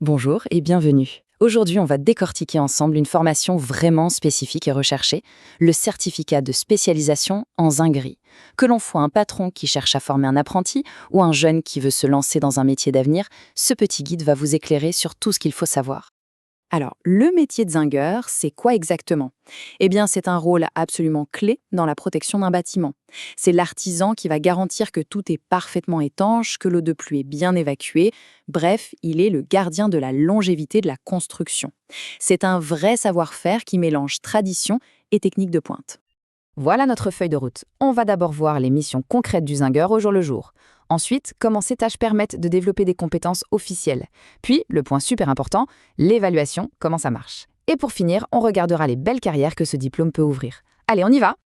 Bonjour et bienvenue. Aujourd'hui, on va décortiquer ensemble une formation vraiment spécifique et recherchée, le certificat de spécialisation en zinguerie. Que l'on soit un patron qui cherche à former un apprenti ou un jeune qui veut se lancer dans un métier d'avenir, ce petit guide va vous éclairer sur tout ce qu'il faut savoir. Alors, le métier de zingueur, c'est quoi exactement? Eh bien, c'est un rôle absolument clé dans la protection d'un bâtiment. C'est l'artisan qui va garantir que tout est parfaitement étanche, que l'eau de pluie est bien évacuée. Bref, il est le gardien de la longévité de la construction. C'est un vrai savoir-faire qui mélange tradition et technique de pointe. Voilà notre feuille de route. On va d'abord voir les missions concrètes du zingueur au jour le jour. Ensuite, comment ces tâches permettent de développer des compétences officielles. Puis, le point super important, l'évaluation, comment ça marche. Et pour finir, on regardera les belles carrières que ce diplôme peut ouvrir. Allez, on y va!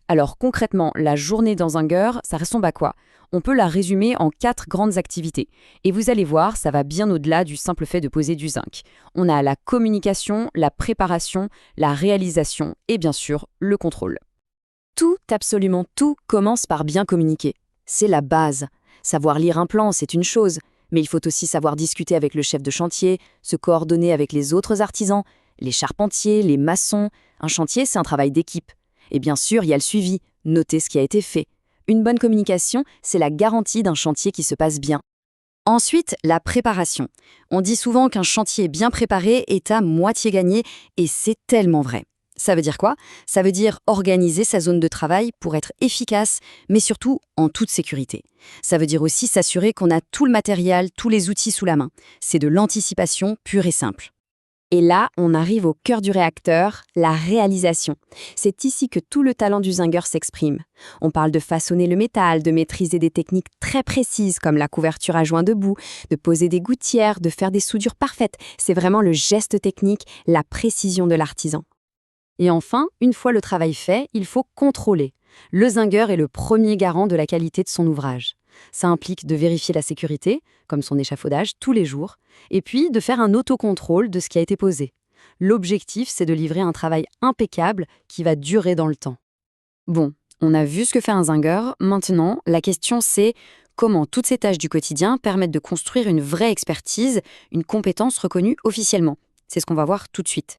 Alors concrètement, la journée dans zingueur, ça ressemble à quoi? On peut la résumer en 4 grandes activités. Et vous allez voir, ça va bien au-delà du simple fait de poser du zinc. On a la communication, la préparation, la réalisation et bien sûr, le contrôle. Tout, absolument tout, commence par bien communiquer. C'est la base. Savoir lire un plan, c'est une chose, mais il faut aussi savoir discuter avec le chef de chantier, se coordonner avec les autres artisans, les charpentiers, les maçons. Un chantier, c'est un travail d'équipe. Et bien sûr, il y a le suivi, noter ce qui a été fait. Une bonne communication, c'est la garantie d'un chantier qui se passe bien. Ensuite, la préparation. On dit souvent qu'un chantier bien préparé est à moitié gagné, et c'est tellement vrai. Ça veut dire quoi? Ça veut dire organiser sa zone de travail pour être efficace, mais surtout en toute sécurité. Ça veut dire aussi s'assurer qu'on a tout le matériel, tous les outils sous la main. C'est de l'anticipation pure et simple. Et là, on arrive au cœur du réacteur, la réalisation. C'est ici que tout le talent du zingueur s'exprime. On parle de façonner le métal, de maîtriser des techniques très précises comme la couverture à joint debout, de poser des gouttières, de faire des soudures parfaites. C'est vraiment le geste technique, la précision de l'artisan. Et enfin, une fois le travail fait, il faut contrôler. Le zingueur est le premier garant de la qualité de son ouvrage. Ça implique de vérifier la sécurité, comme son échafaudage, tous les jours, et puis de faire un autocontrôle de ce qui a été posé. L'objectif, c'est de livrer un travail impeccable qui va durer dans le temps. Bon, on a vu ce que fait un zingueur. Maintenant, la question c'est comment toutes ces tâches du quotidien permettent de construire une vraie expertise, une compétence reconnue officiellement. C'est ce qu'on va voir tout de suite.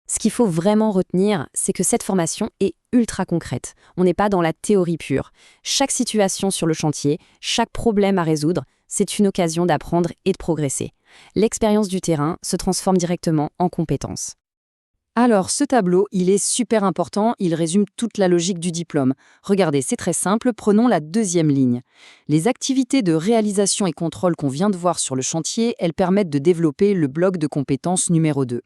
Ce qu'il faut vraiment retenir, c'est que cette formation est ultra concrète. On n'est pas dans la théorie pure. Chaque situation sur le chantier, chaque problème à résoudre, c'est une occasion d'apprendre et de progresser. L'expérience du terrain se transforme directement en compétences. Alors, ce tableau, il est super important, il résume toute la logique du diplôme. Regardez, c'est très simple, prenons la deuxième ligne. Les activités de réalisation et contrôle qu'on vient de voir sur le chantier, elles permettent de développer le bloc de compétences numéro 2.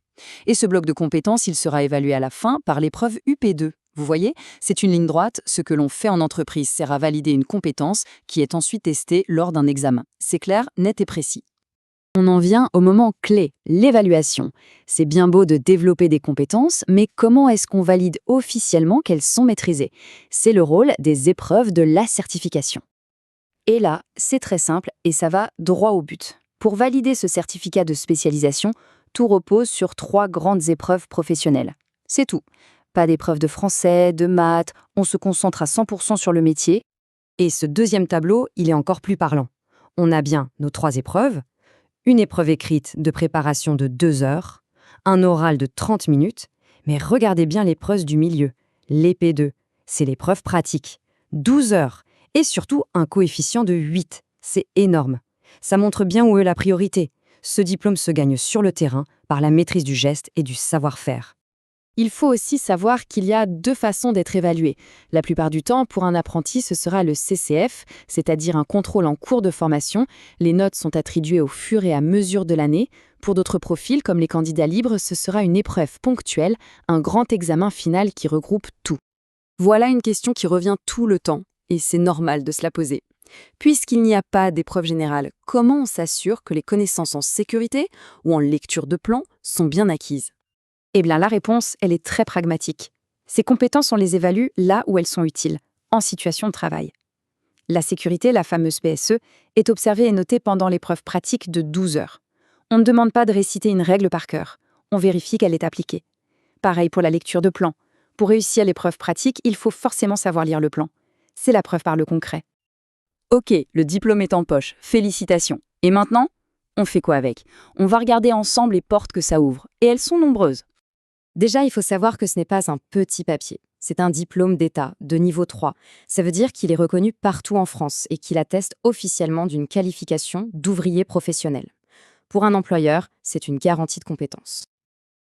Et ce bloc de compétences, il sera évalué à la fin par l'épreuve UP2. Vous voyez, c'est une ligne droite, ce que l'on fait en entreprise sert à valider une compétence qui est ensuite testée lors d'un examen. C'est clair, net et précis. On en vient au moment clé, l'évaluation. C'est bien beau de développer des compétences, mais comment est-ce qu'on valide officiellement qu'elles sont maîtrisées? C'est le rôle des épreuves de la certification. Et là, c'est très simple et ça va droit au but. Pour valider ce certificat de spécialisation, tout repose sur 3 grandes épreuves professionnelles. C'est tout. Pas d'épreuves de français, de maths, on se concentre à 100% sur le métier. Et ce deuxième tableau, il est encore plus parlant. On a bien nos 3 épreuves, une épreuve écrite de préparation de 2 heures, un oral de 30 minutes, mais regardez bien l'épreuve du milieu, l'EP2, c'est l'épreuve pratique, 12 heures, et surtout un coefficient de 8, c'est énorme. Ça montre bien où est la priorité. Ce diplôme se gagne sur le terrain par la maîtrise du geste et du savoir-faire. Il faut aussi savoir qu'il y a 2 façons d'être évalué. La plupart du temps, pour un apprenti, ce sera le CCF, c'est-à-dire un contrôle en cours de formation. Les notes sont attribuées au fur et à mesure de l'année. Pour d'autres profils, comme les candidats libres, ce sera une épreuve ponctuelle, un grand examen final qui regroupe tout. Voilà une question qui revient tout le temps, et c'est normal de se la poser. Puisqu'il n'y a pas d'épreuve générale, comment on s'assure que les connaissances en sécurité ou en lecture de plan sont bien acquises? Eh bien, la réponse, elle est très pragmatique. Ces compétences, on les évalue là où elles sont utiles, en situation de travail. La sécurité, la fameuse PSE, est observée et notée pendant l'épreuve pratique de 12 heures. On ne demande pas de réciter une règle par cœur. On vérifie qu'elle est appliquée. Pareil pour la lecture de plan. Pour réussir l'épreuve pratique, il faut forcément savoir lire le plan. C'est la preuve par le concret. Ok, le diplôme est en poche. Félicitations. Et maintenant, On fait quoi avec? On va regarder ensemble les portes que ça ouvre, et elles sont nombreuses. Déjà, il faut savoir que ce n'est pas un petit papier. C'est un diplôme d'État de niveau 3. Ça veut dire qu'il est reconnu partout en France et qu'il atteste officiellement d'une qualification d'ouvrier professionnel. Pour un employeur, c'est une garantie de compétence.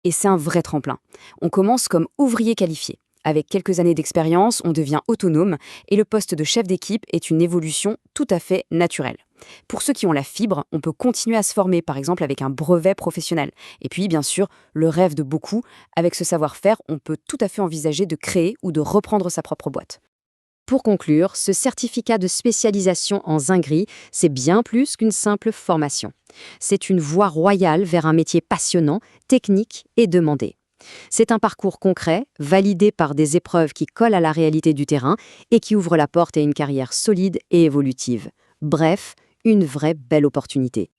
Et c'est un vrai tremplin. On commence comme ouvrier qualifié. Avec quelques années d'expérience, on devient autonome et le poste de chef d'équipe est une évolution tout à fait naturelle. Pour ceux qui ont la fibre, on peut continuer à se former, par exemple avec un brevet professionnel. Et puis, bien sûr, le rêve de beaucoup, avec ce savoir-faire, on peut tout à fait envisager de créer ou de reprendre sa propre boîte. Pour conclure, ce certificat de spécialisation en zinguerie, c'est bien plus qu'une simple formation. C'est une voie royale vers un métier passionnant, technique et demandé. C'est un parcours concret, validé par des épreuves qui collent à la réalité du terrain et qui ouvre la porte à une carrière solide et évolutive. Bref, une vraie belle opportunité.